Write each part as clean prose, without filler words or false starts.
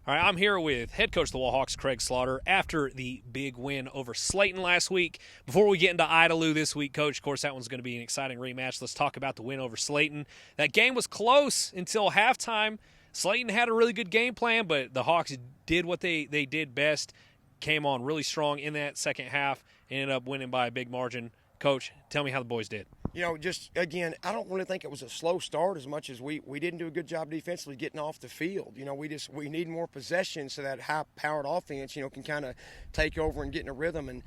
All right, I'm here with head coach of the Wallhawks, Craig Slaughter, after the big win over Slayton last week. Before we get into Idalou this week, Coach, of course, that one's going to be an exciting rematch. Let's talk about the win over Slayton. That game was close until halftime. Slayton had a really good game plan, but the Hawks did what they did best, came on really strong in that second half, ended up winning by a big margin. Coach, tell me how the boys did. You know, just, again, I don't really think it was a slow start as much as we didn't do a good job defensively getting off the field. You know, we need more possession so that high-powered offense, can kind of take over and get in a rhythm. And,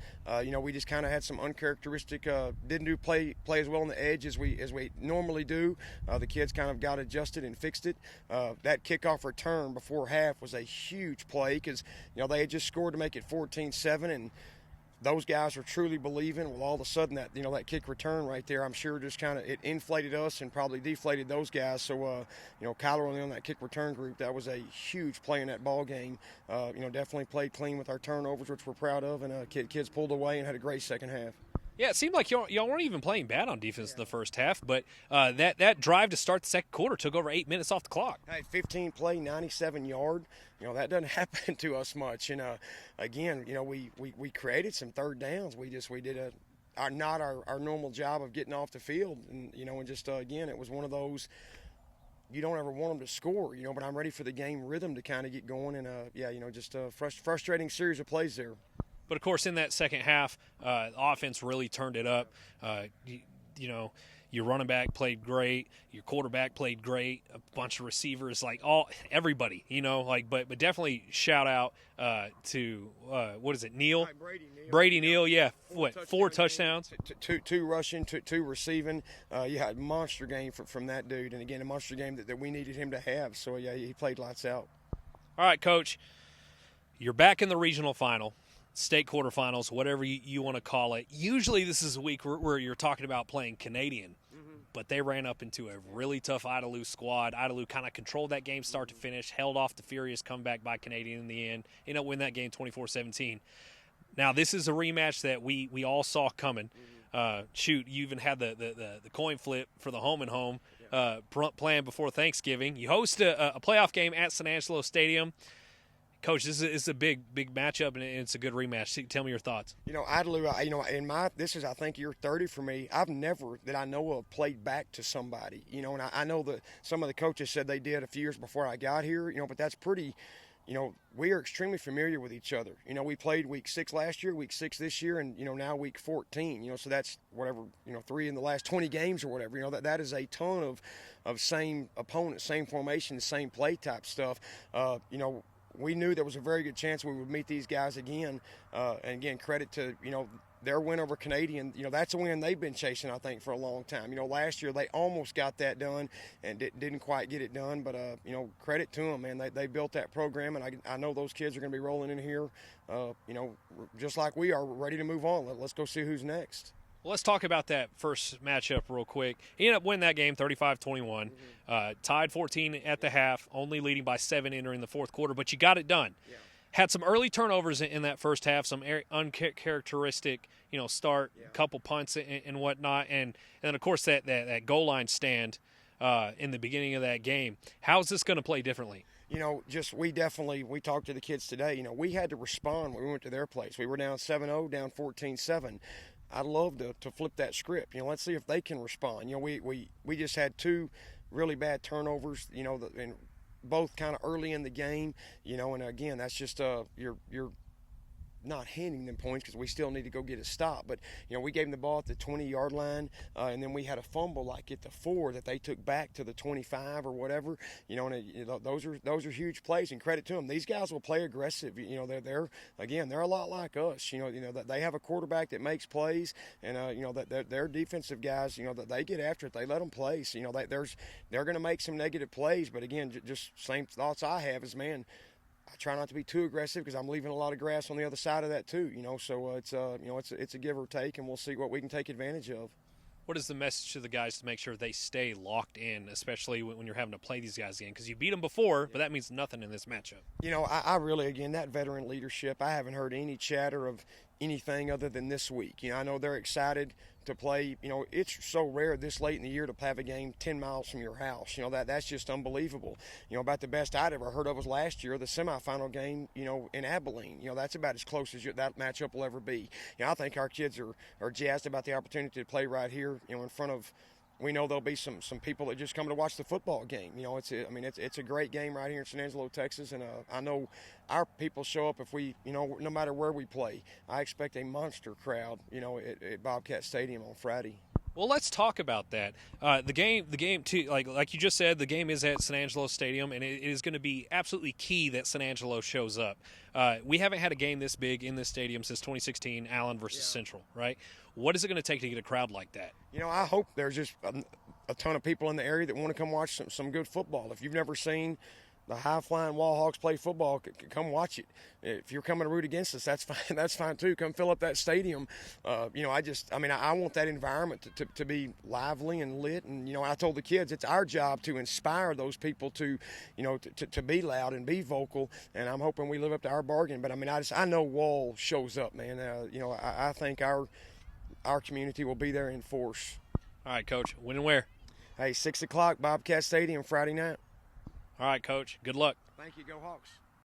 we just kind of had some uncharacteristic, didn't play as well on the edge as we normally do. The kids kind of got adjusted and fixed it. That kickoff return before half was a huge play because, they had just scored to make it 14-7, and those guys are truly believing. Well, all of a sudden that kick return right there, I'm sure just kind of it inflated us and probably deflated those guys. So Kyler only on that kick return group, that was a huge play in that ball game. Definitely played clean with our turnovers, which we're proud of, and kids pulled away and had a great second half. Yeah, it seemed like y'all weren't even playing bad on defense in the first half, but that drive to start the second quarter took over 8 minutes off the clock. Hey, 15 play, 97 yard. That doesn't happen to us much. And again, we created some third downs. We did our normal job of getting off the field, and again, it was one of those. You don't ever want them to score, but I'm ready for the game rhythm to kind of get going, and just a frustrating series of plays there. But, of course, in that second half, the offense really turned it up. Your running back played great. Your quarterback played great. A bunch of receivers, everybody, but definitely shout out to, Neal? Brady Neal, yeah. Four touchdowns? Two rushing, two receiving. A monster game from that dude. And, again, a monster game that we needed him to have. So, yeah, he played lights out. All right, Coach, you're back in the regional final. State quarterfinals, whatever you want to call it. Usually this is a week where you're talking about playing Canadian, but they ran up into a really tough Idalou squad. Idalou kind of controlled that game start to finish, held off the furious comeback by Canadian in the end, ended up winning that game 24-17. Now this is a rematch that we all saw coming. You even had the coin flip for the home and home plan before Thanksgiving. You host a playoff game at San Angelo Stadium. Coach, this is a big matchup, and it's a good rematch. Tell me your thoughts. Idalou, this is, I think, year 30 for me. I've never, that I know of, played back to somebody. And I know that some of the coaches said they did a few years before I got here, but that's pretty, we are extremely familiar with each other. We played week 6 last year, week 6 this year, and, now week 14. So that's whatever, 3 in the last 20 games or whatever. That is a ton of same opponents, same formation, same play type stuff. We knew there was a very good chance we would meet these guys again. And again, credit to, their win over Canadian. That's a win they've been chasing, I think, for a long time. Last year they almost got that done and didn't quite get it done. But, credit to them, man. They built that program, and I know those kids are going to be rolling in here, just like we are, ready to move on. Let's go see who's next. Well, let's talk about that first matchup real quick. He ended up winning that game 35-21, tied 14 at the half, only leading by 7 entering the fourth quarter, but you got it done. Yeah. Had some early turnovers in that first half, some uncharacteristic, start, couple punts and whatnot, and then, of course, that goal line stand in the beginning of that game. How is this going to play differently? We talked to the kids today. We had to respond when we went to their place. We were down 7-0, down 14-7. I'd love to flip that script. Let's see if they can respond. We just had 2 really bad turnovers, and both kind of early in the game, and again, that's just you're not handing them points because we still need to go get a stop. But, we gave them the ball at the 20-yard line, and then we had a fumble like at the 4 that they took back to the 25 or whatever. Those are huge plays, and credit to them. These guys will play aggressive. They're a lot like us. They have a quarterback that makes plays, and that their defensive guys, that they get after it. They let them play. So, they're going to make some negative plays, but again, just same thoughts I have is, man, I try not to be too aggressive because I'm leaving a lot of grass on the other side of that too. So it's a give or take, and we'll see what we can take advantage of. What is the message to the guys to make sure they stay locked in, especially when you're having to play these guys again? Because you beat them before, but that means nothing in this matchup. I really, again, that veteran leadership, I haven't heard any chatter of anything other than this week. I know they're excited to play. You know, it's so rare this late in the year to have a game 10 miles from your house. You know, that's just unbelievable. You know, about the best I'd ever heard of was last year, the semifinal game, you know, in Abilene. You know, that's about as close as that matchup will ever be. You know, I think our kids are jazzed about the opportunity to play right here, you know, in front of. We know there'll be some people that just come to watch the football game. You know, it's a great game right here in San Angelo, Texas, and I know our people show up if we, you know, no matter where we play. I expect a monster crowd, you know, at Bobcat Stadium on Friday. Well, let's talk about that. The game too. Like you just said, the game is at San Angelo Stadium, and it is going to be absolutely key that San Angelo shows up. We haven't had a game this big in this stadium since 2016, Allen versus Central, right? What is it going to take to get a crowd like that? You know, I hope there's just a ton of people in the area that want to come watch some good football. If you've never seen the high-flying Wall Hawks play football, come watch it. If you're coming to root against us, that's fine. That's fine too. Come fill up that stadium. You know, I want that environment to be lively and lit. And you know, I told the kids it's our job to inspire those people to, you know, to be loud and be vocal. And I'm hoping we live up to our bargain. But I mean, I know Wall shows up, man. You know, I think our community will be there in force. All right, Coach. When and where? Hey, 6 o'clock, Bobcat Stadium, Friday night. All right, Coach. Good luck. Thank you. Go Hawks.